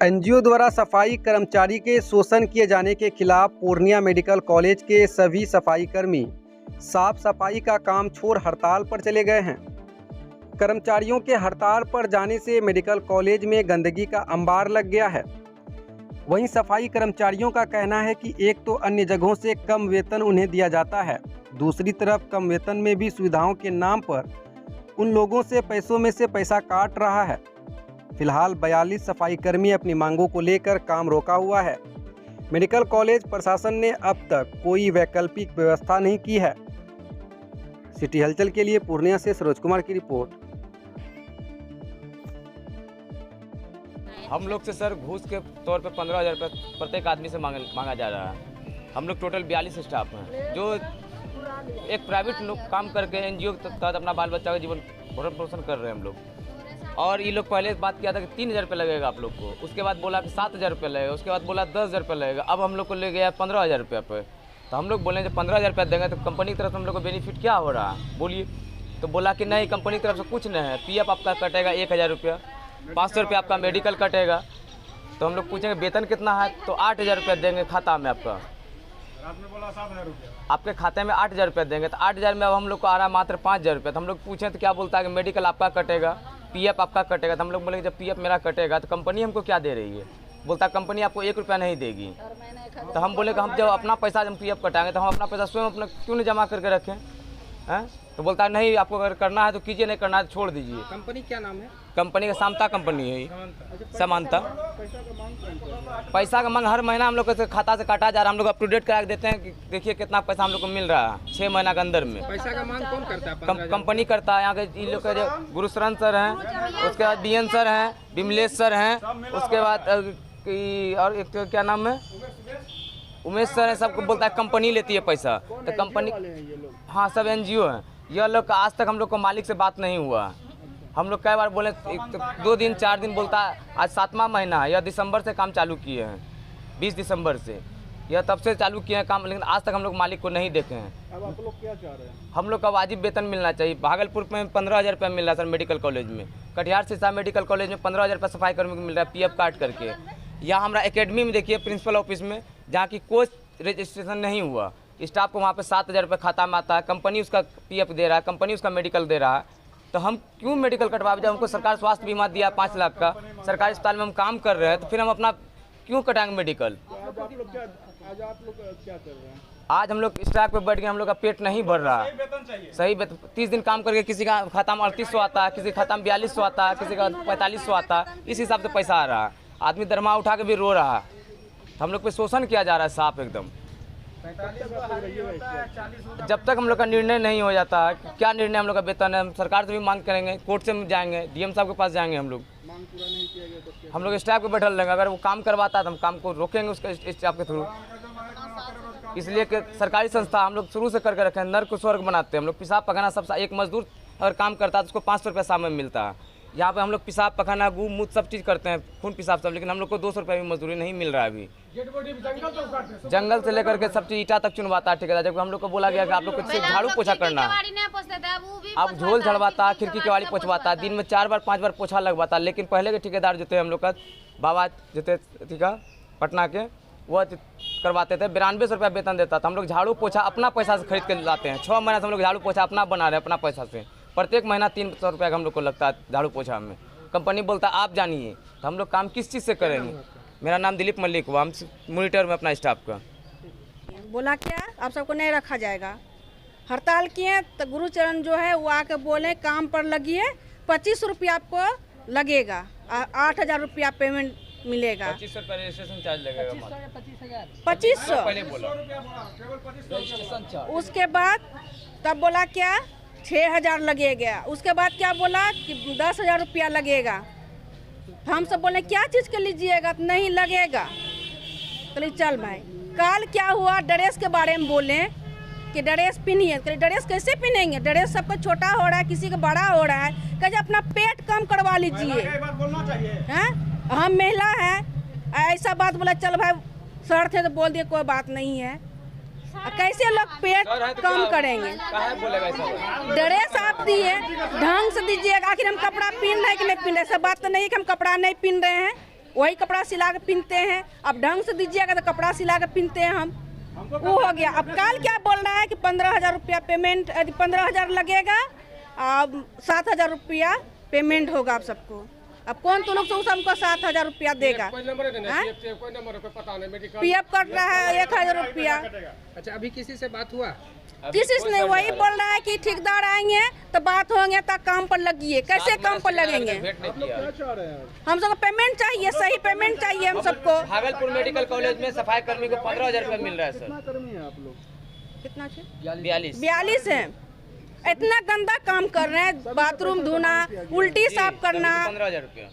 NGO द्वारा सफाई कर्मचारी के शोषण किए जाने के खिलाफ पूर्णिया मेडिकल कॉलेज के सभी सफाई कर्मी साफ सफाई का काम छोड़ हड़ताल पर चले गए हैं। कर्मचारियों के हड़ताल पर जाने से मेडिकल कॉलेज में गंदगी का अंबार लग गया है। वहीं सफाई कर्मचारियों का कहना है कि एक तो अन्य जगहों से कम वेतन उन्हें दिया जाता है, दूसरी तरफ कम वेतन में भी सुविधाओं के नाम पर उन लोगों से पैसों में से पैसा काट रहा है। फिलहाल 42 सफाई कर्मी अपनी मांगों को लेकर काम रोका हुआ है। मेडिकल कॉलेज प्रशासन ने अब तक कोई वैकल्पिक व्यवस्था नहीं की है। सिटी हलचल के लिए पूर्णिया से सरोज कुमार की रिपोर्ट। हम लोग से सर घूस के तौर पे 15,000 रुपये प्रत्येक आदमी से मांगा जा रहा है। हम लोग टोटल 42 स्टाफ हैं जो एक प्राइवेट लोग काम करके एनजीओ के तहत अपना बाल बच्चा का जीवन भरण पोषण कर रहे हैं हम लोग। और ये लोग पहले बात किया था कि 3,000 रुपये लगेगा आप लोग को, उसके बाद बोला कि 7,000 रुपये लगेगा, उसके बाद बोला 10,000 रुपये लगेगा, अब हम लोग को ले गया 15,000 रुपये पे। तो हम लोग बोले जब 15,000 रुपये देंगे तो कंपनी की तरफ से हम लोग को बेनिफिट क्या हो रहा है बोलिए। तो बोला कि नहीं, कंपनी की तरफ से कुछ नहीं है, पीएफ आपका कटेगा 1,000 रुपया, 500 रुपये आपका मेडिकल कटेगा। तो हम लोग पूछेंगे वेतन कितना है, तो 8,000 रुपये देंगे खाता में आपका। आपने बोला 7,000 रुपया आपके खाते में 8,000 रुपये देंगे, तो 8,000 में अब हम लोग को आ रहा है मात्र 5,000 रुपये। तो हम लोग पूछें तो क्या बोलता है कि मेडिकल आपका कटेगा, पीएफ आपका कटेगा। तो हम लोग बोले जब पीएफ मेरा कटेगा तो कंपनी हमको क्या दे रही है, बोलता कंपनी आपको 1 रुपया नहीं देगी। तो हम बोले कि हम जब अपना पैसा जब पीएफ कटाएंगे तो हम अपना पैसा स्वयं अपना क्यों नहीं जमा करके रखें हैं। तो बोलता है नहीं, आपको अगर करना है तो कीजिए, नहीं करना है तो छोड़ दीजिए। कंपनी क्या नाम है? कंपनी का सामता कंपनी है, समानता। पैसा का मांग हर महीना हम लोग के खाता से काटा जा रहा है। हम लोग अप टू डेट करा के देते हैं कि देखिए कितना पैसा हम लोग को मिल रहा है 6 महीना के अंदर में। पैसा का मांग कौन करता है? कंपनी करता है। यहाँ के इन लोग के जो गुरुशरण सर हैं, उसके बाद डीएन सर हैं, विमलेश सर हैं, उसके बाद और एक तो क्या नाम है, उमेश सर है। सबको बोलता है कंपनी लेती है पैसा। तो कंपनी, हाँ सब एनजीओ हैं। यह लोग आज तक हम लोग को मालिक से बात नहीं हुआ। हम लोग कई बार बोले, 2 दिन 4 दिन बोलता है। आज 7वां महीना है, यह दिसंबर से काम चालू किए हैं, 20 दिसंबर से यह तब से चालू किए हैं काम, लेकिन आज तक हम लोग मालिक को नहीं देखे हैं। अब आप लोग क्या चाह रहे हैं? हम लोग का वाजिब वेतन मिलना चाहिए। भागलपुर में 15,000 रुपये मिल रहा है सर मेडिकल कॉलेज में, कटिहार सिरसा मेडिकल कॉलेज में 15,000 रुपये सफाई कर्मी को मिल रहा है पीएफ काट करके। यहाँ हमारा एकेडमी में देखिए प्रिंसिपल ऑफिस में, जहाँ की कोई रजिस्ट्रेशन नहीं हुआ, स्टाफ को वहाँ पे 7,000 रुपये खाता में आता है, कंपनी उसका पीएफ दे रहा है, कंपनी उसका मेडिकल दे रहा है। तो हम क्यों मेडिकल कटवाए? जब हमको सरकार स्वास्थ्य बीमा दिया 5 लाख का, सरकारी अस्पताल में हम काम कर रहे हैं, तो फिर हम अपना क्यों कटाएंगे मेडिकल? आज आप लोग क्या कर रहे हैं? आज हम लोग स्ट्राइक पे बैठ गए, हम लोग का पेट नहीं भर रहा है। सही 30 दिन काम करके किसी का खाता में 3800 आता है, किसी का खाता में 4200 आता है, किसी का 4500 आता है, इस हिसाब से पैसा आ रहा है। आदमी दरमा उठा के भी रो रहा है। हम लोग पे शोषण किया जा रहा है साफ एकदम। जब तक हम लोग का निर्णय नहीं हो जाता है, क्या निर्णय हम लोग का वेतन है, हम सरकार से भी मांग करेंगे, कोर्ट से जाएंगे, डीएम साहब के पास जाएंगे। हम लोग मांग पूरा नहीं किया गया तो हम लोग स्टाफ पे बैठल रहेंगे। अगर वो काम करवाता है तो हम काम को रोकेंगे उसके स्टाफ के थ्रू। इसलिए कि सरकारी संस्था हम लोग शुरू से करके रखे हैं, नर्क को स्वर्ग बनाते हैं। हम लोग पेशाब पखाना सब, एक मजदूर अगर काम करता है तो उसको 500 रुपये शाम में मिलता है। यहाँ पे हम लोग पेशाब पखाना गू मूत सब चीज़ करते हैं, खून पेशाब सब, लेकिन हम लोग को 200 रुपये भी मजदूरी नहीं मिल रहा है अभी। जंगल से लेकर के सब चीज़ ईटा तक चुनवाता है ठेकेदार। जबकि हम लोग को बोला गया कि आप लोग को सिर्फ झाड़ू पोछा करना है। अब झोल झड़वाता है, खिड़की के वाली पोछवाता है, दिन में 4 बार 5 बार पोछा लगवाता है। लेकिन पहले के ठेकेदार जो थे हम लोग का, बाबा जो थे ठीक है पटना के, वह करवाते थे, 9200 रुपया वेतन देता था। हम लोग झाड़ू पोछा अपना पैसा से खरीद के लाते हैं। 6 महीना से हम लोग झाड़ू पोछा अपना बना रहे हैं अपना पैसा से। प्रत्येक महीना 300 रुपया हम लोग को लगता है झाड़ू पोछा में। कंपनी बोलता है आप जानिए, तो हम लोग काम किस चीज़ से करेंगे? मेरा नाम दिलीप मल्लिक हुआ, हम मॉनिटर में अपना स्टाफ का। बोला क्या आप सबको नहीं रखा जाएगा। हड़ताल किए तो गुरुचरण जो है वो आके बोले काम पर लगिए, 25 रुपया आपको लगेगा, 8,000 रुपया पेमेंट मिलेगा। 2500 रुपया रजिस्ट्रेशन चार्ज लगेगा, 2500। उसके बाद तब बोला क्या 6,000 लगेगा। उसके बाद क्या बोला कि 10,000 रुपया लगेगा। तो हम सब बोले क्या चीज़ के लीजिएगा? तो नहीं लगेगा। तो चल भाई, कल क्या हुआ ड्रेस के बारे में बोले कि ड्रेस पहनिए। तो ड्रेस कैसे पहनेंगे? ड्रेस सबका छोटा हो रहा है, किसी का बड़ा हो रहा है। कहे अपना पेट कम करवा लीजिए, हैं? हम महिला हैं, ऐसा बात बोला। चल भाई सर थे तो बोल दिए कोई बात नहीं है। कैसे लोग पेट कम करेंगे? ड्रेस आप दिए ढंग से दीजिएगा। आखिर हम कपड़ा पहन रहे हैं कि नहीं पहन रहे? ऐसा बात तो नहीं कि हम कपड़ा नहीं पहन रहे हैं। वही कपड़ा सिला के पहनते हैं। अब ढंग से दीजिएगा तो कपड़ा सिला के पहनते हैं हम, वो हो गया। अब कल क्या बोल रहा है कि 15,000 रुपया पेमेंट, 15,000 लगेगा, अब 7,000 रुपया पेमेंट होगा आप सबको। अब कौन तो लोग हमको 7,000 रुपया देगा? PF कट रहा है 1,000 रुपया। अच्छा, अभी किसी से बात हुआ? किसी से नहीं, वही बोल रहा है कि ठेकेदार आएंगे तो बात होंगे तब काम पर लगिए। कैसे काम पर लगेंगे? क्या चाह रहे हैं? हम सबको पेमेंट चाहिए, सही पेमेंट चाहिए हम सबको। भागलपुर मेडिकल कॉलेज में सफाई कर्मी को 15,000 रुपया मिल रहा है कितना सर। कर्मी है आप लोग? कितना? 42 है। इतना गंदा काम कर रहे हैं, बाथरूम धोना, उल्टी साफ करना। 15,000 रुपया।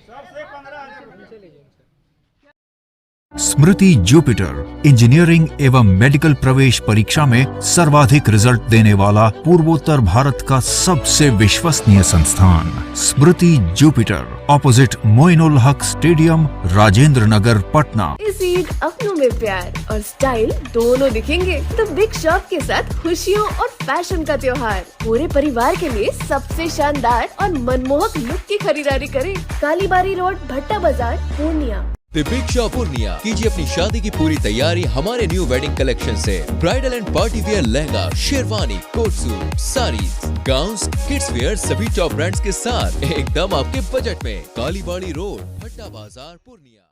स्मृति जुपिटर इंजीनियरिंग एवं मेडिकल प्रवेश परीक्षा में सर्वाधिक रिजल्ट देने वाला पूर्वोत्तर भारत का सबसे विश्वसनीय संस्थान स्मृति Jupiter, opposite Moinul Haq stadium, Rajendra Nagar, Patna. इस ईद अपनों में प्यार और स्टाइल दोनों दिखेंगे तो बिग शॉप के साथ खुशियों और फैशन का त्योहार पूरे परिवार के लिए सबसे शानदार और मनमोहक लुक की खरीदारी करें। Kalibari road, Bhatta Bazar, Purnia. The big shop Purnia. कीजिए अपनी शादी की पूरी तैयारी हमारे न्यू वेडिंग कलेक्शन से। Bridal and party wear lehenga, sherwani, coat suit, saris, gowns, kids wear सभी टॉप ब्रांड्स के साथ एकदम आपके बजट में। कालीबाड़ी रोड, भट्टा बाजार, पूर्णिया।